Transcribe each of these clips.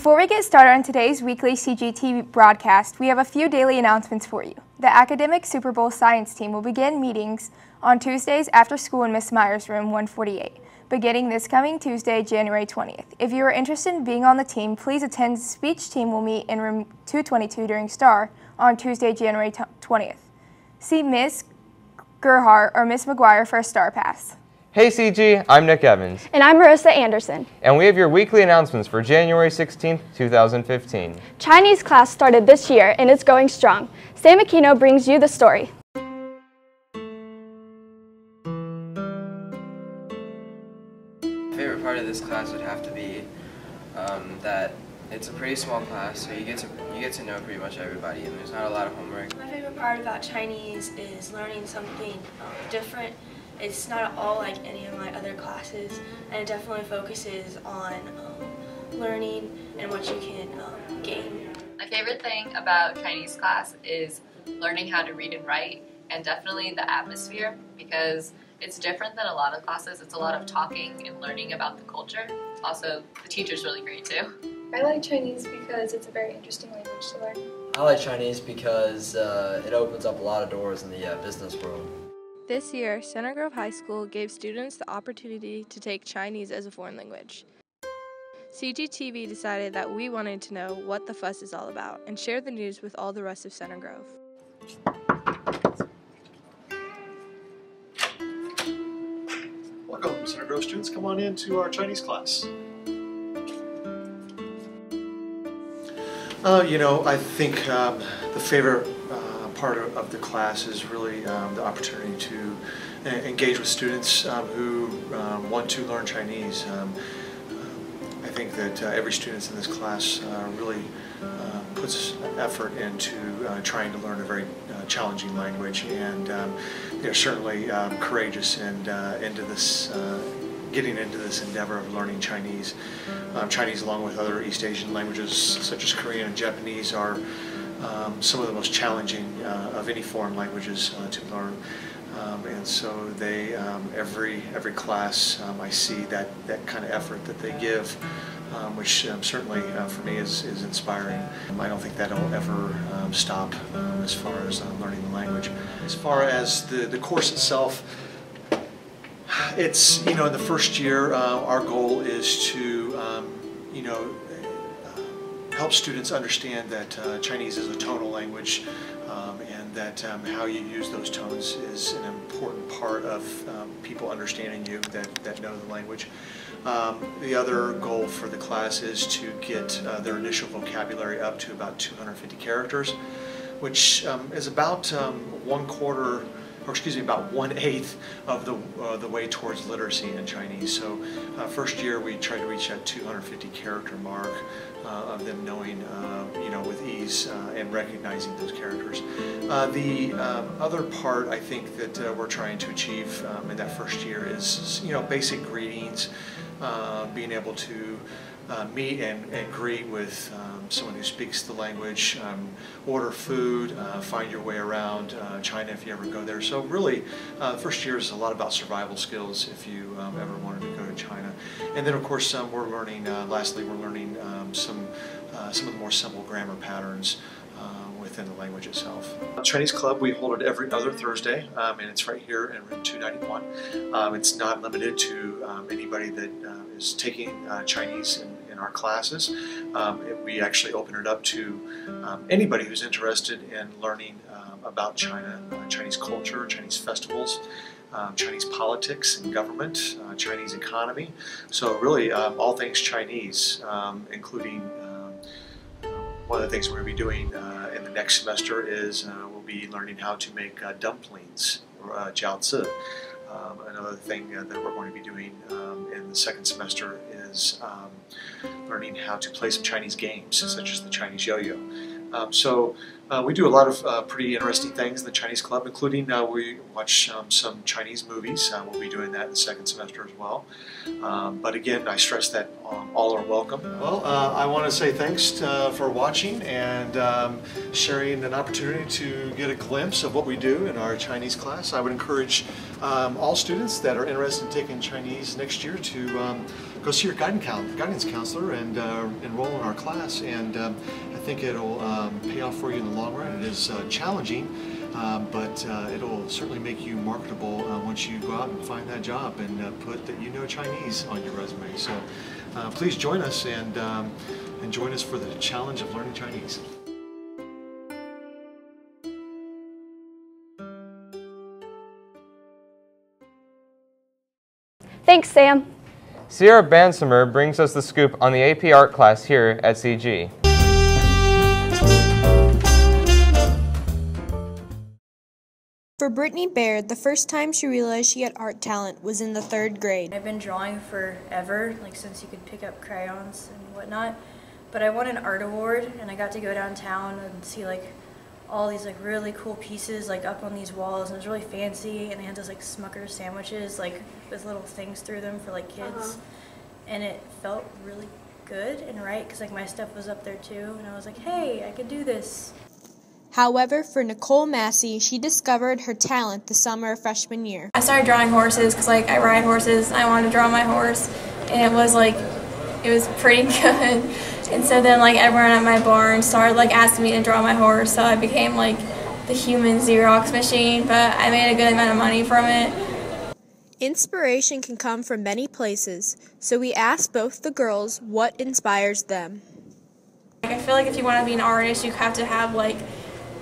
Before we get started on today's weekly CGTV broadcast, we have a few daily announcements for you. The academic Super Bowl science team will begin meetings on Tuesdays after school in Miss Meyer's room 148, beginning this coming Tuesday, January 20th. If you are interested in being on the team, please attend. The speech team will meet in room 222 during STAR on Tuesday, January 20th. See Ms. Gerhardt or Ms. McGuire for a STAR pass. Hey CG, I'm Nick Evans. And I'm Marissa Anderson. And we have your weekly announcements for January 16th, 2015. Chinese class started this year and it's going strong. Sam Aquino brings you the story. My favorite part of this class would have to be that it's a pretty small class, so you get to know pretty much everybody, and there's not a lot of homework. My favorite part about Chinese is learning something different. It's not all like any of my other classes, and it definitely focuses on learning and what you can gain. My favorite thing about Chinese class is learning how to read and write, and definitely the atmosphere, because it's different than a lot of classes. It's a lot of talking and learning about the culture. Also, the teacher's really great too. I like Chinese because it's a very interesting language to learn. I like Chinese because it opens up a lot of doors in the business world. This year, Center Grove High School gave students the opportunity to take Chinese as a foreign language. CGTV decided that we wanted to know what the fuss is all about and share the news with all the rest of Center Grove. Welcome, Center Grove students. Come on into our Chinese class. I think the favorite part of the class is really the opportunity to engage with students who want to learn Chinese. I think that every student in this class really puts effort into trying to learn a very challenging language, and they're certainly courageous and getting into this endeavor of learning Chinese. Chinese, along with other East Asian languages such as Korean and Japanese, are some of the most challenging of any foreign languages to learn. And so they, every class, I see that kind of effort that they give, which certainly for me is inspiring. I don't think that'll ever stop as far as learning the language. As far as the course itself, it's, in the first year, our goal is to, help students understand that Chinese is a tonal language, and that how you use those tones is an important part of people understanding you that know the language. The other goal for the class is to get their initial vocabulary up to about 250 characters, which is about about 1/8 of the way towards literacy in Chinese. So first year we tried to reach that 250 character mark of them knowing, with ease and recognizing those characters. The other part I think that we're trying to achieve in that first year is, basic greetings, being able to meet and greet with someone who speaks the language, order food, find your way around China if you ever go there. So really, the first year is a lot about survival skills if you ever wanted to go to China. And then of course we're learning, lastly, we're learning some of the more simple grammar patterns within the language itself. Chinese Club, we hold it every other Thursday, and it's right here in room 291. It's not limited to anybody that is taking Chinese in our classes. We actually open it up to anybody who's interested in learning about China, Chinese culture, Chinese festivals, Chinese politics and government, Chinese economy. So really all things Chinese, including one of the things we're going to be doing in the next semester is we'll be learning how to make dumplings, or jiaozi. Another thing that we're going to be doing in the second semester is learning how to play some Chinese games, such as the Chinese yo-yo. We do a lot of pretty interesting things in the Chinese Club, including we watch some Chinese movies. We'll be doing that in the second semester as well. But again, I stress that all are welcome. Well, I want to say thanks for watching and sharing an opportunity to get a glimpse of what we do in our Chinese class. I would encourage all students that are interested in taking Chinese next year to go see your guidance counselor and enroll in our class. And I think it'll pay off for you in the long run. It is challenging, but it'll certainly make you marketable once you go out and find that job and put that you know Chinese on your resume. So please join us and join us for the challenge of learning Chinese. Thanks, Sam. Sierra Bansamer brings us the scoop on the AP Art class here at CG. For Brittany Baird, the first time she realized she had art talent was in the 3rd grade. I've been drawing forever, like since you could pick up crayons and whatnot, but I won an art award and I got to go downtown and see like all these like really cool pieces like up on these walls, and it was really fancy, and they had those like Smucker's sandwiches like with little things through them for like kids, and it felt really good and right because like my stuff was up there too, and I was like, hey, I could do this. However, for Nicole Massey, she discovered her talent the summer of freshman year. I started drawing horses because like I ride horses and I wanted to draw my horse, and it was pretty good. And so then like everyone at my barn started like asking me to draw my horse, so I became like the human Xerox machine, but I made a good amount of money from it. Inspiration can come from many places, so we asked both the girls what inspires them. I feel like if you want to be an artist, you have to have like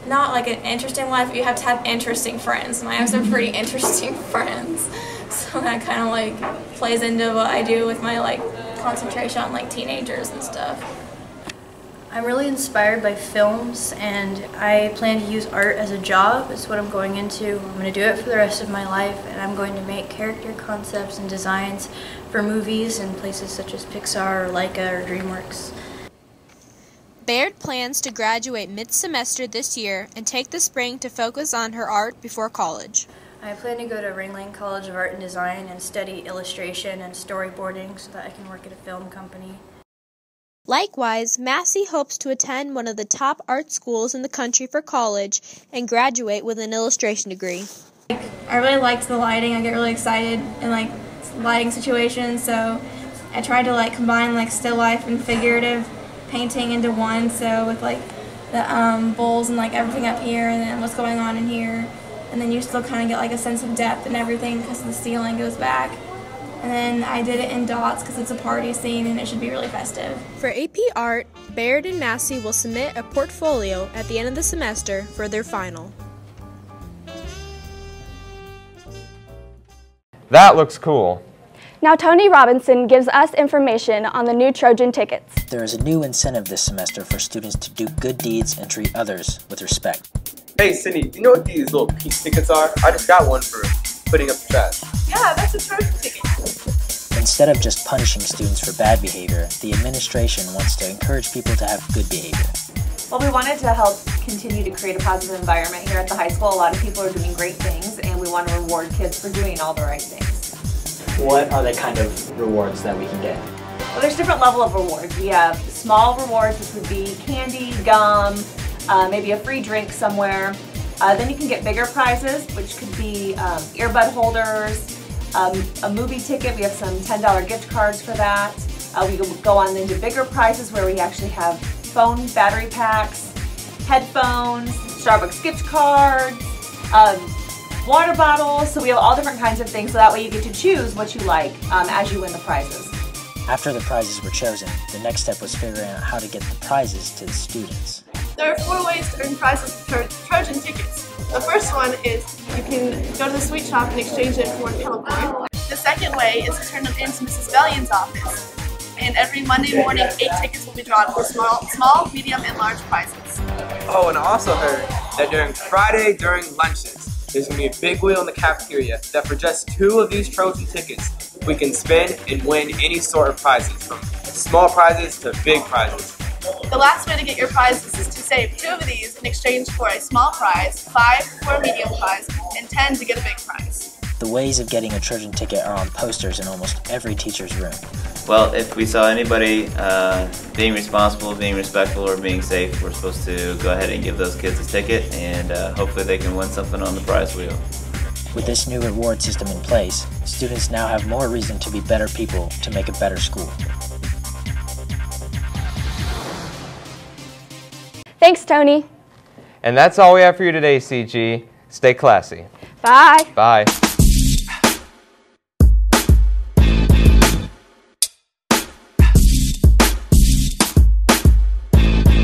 not like an interesting life, but you have to have interesting friends, and I have some pretty interesting friends, so that kind of like plays into what I do with my like concentration on like teenagers and stuff. I'm really inspired by films, and I plan to use art as a job. It's what I'm going into. I'm going to do it for the rest of my life, and I'm going to make character concepts and designs for movies in places such as Pixar or Leica or DreamWorks. Baird plans to graduate mid-semester this year and take the spring to focus on her art before college. I plan to go to Ringling College of Art and Design and study illustration and storyboarding so that I can work at a film company. Likewise, Massey hopes to attend one of the top art schools in the country for college and graduate with an illustration degree. I really liked the lighting. I get really excited in like lighting situations, so I tried to like combine like still life and figurative painting into one, so with like the bowls and like everything up here and then what's going on in here, and then you still kind of get like a sense of depth and everything because the ceiling goes back. And then I did it in dots because it's a party scene and it should be really festive. For AP Art, Baird and Massey will submit a portfolio at the end of the semester for their final. That looks cool. Now Tony Robinson gives us information on the new Trojan Tickets. There is a new incentive this semester for students to do good deeds and treat others with respect. Hey Cindy, do you know what these little pink tickets are? I just got one for putting up the trash. Yeah, that's a Trojan ticket. Instead of just punishing students for bad behavior, the administration wants to encourage people to have good behavior. Well, we wanted to help continue to create a positive environment here at the high school. A lot of people are doing great things, and we want to reward kids for doing all the right things. What are the kind of rewards that we can get? Well, there's different level of rewards. We have small rewards, which would be candy, gum, maybe a free drink somewhere. Then you can get bigger prizes, which could be earbud holders, a movie ticket. We have some $10 gift cards for that. We go on into bigger prizes where we actually have phone battery packs, headphones, Starbucks gift cards, water bottles. So we have all different kinds of things, so that way you get to choose what you like as you win the prizes. After the prizes were chosen, the next step was figuring out how to get the prizes to the students. There are 4 ways to earn prizes with Trojan Tickets. The first one is you can go to the sweet shop and exchange it for a kettle board. The second way is to turn them into Mrs. Bellion's office. And every Monday morning, 8 tickets will be drawn for small, medium, and large prizes. Oh, and I also heard that during Friday, during lunches, there's going to be a big wheel in the cafeteria that for just 2 of these Trojan tickets, we can spin and win any sort of prizes, from small prizes to big prizes. The last way to get your prizes is to save 2 of these in exchange for a small prize, 5 for a medium prize, and 10 to get a big prize. The ways of getting a Trojan ticket are on posters in almost every teacher's room. Well, if we saw anybody being responsible, being respectful, or being safe, we're supposed to go ahead and give those kids a ticket, and hopefully they can win something on the prize wheel. With this new reward system in place, students now have more reason to be better people to make a better school. Thanks, Tony. And that's all we have for you today, CG. Stay classy. Bye. Bye.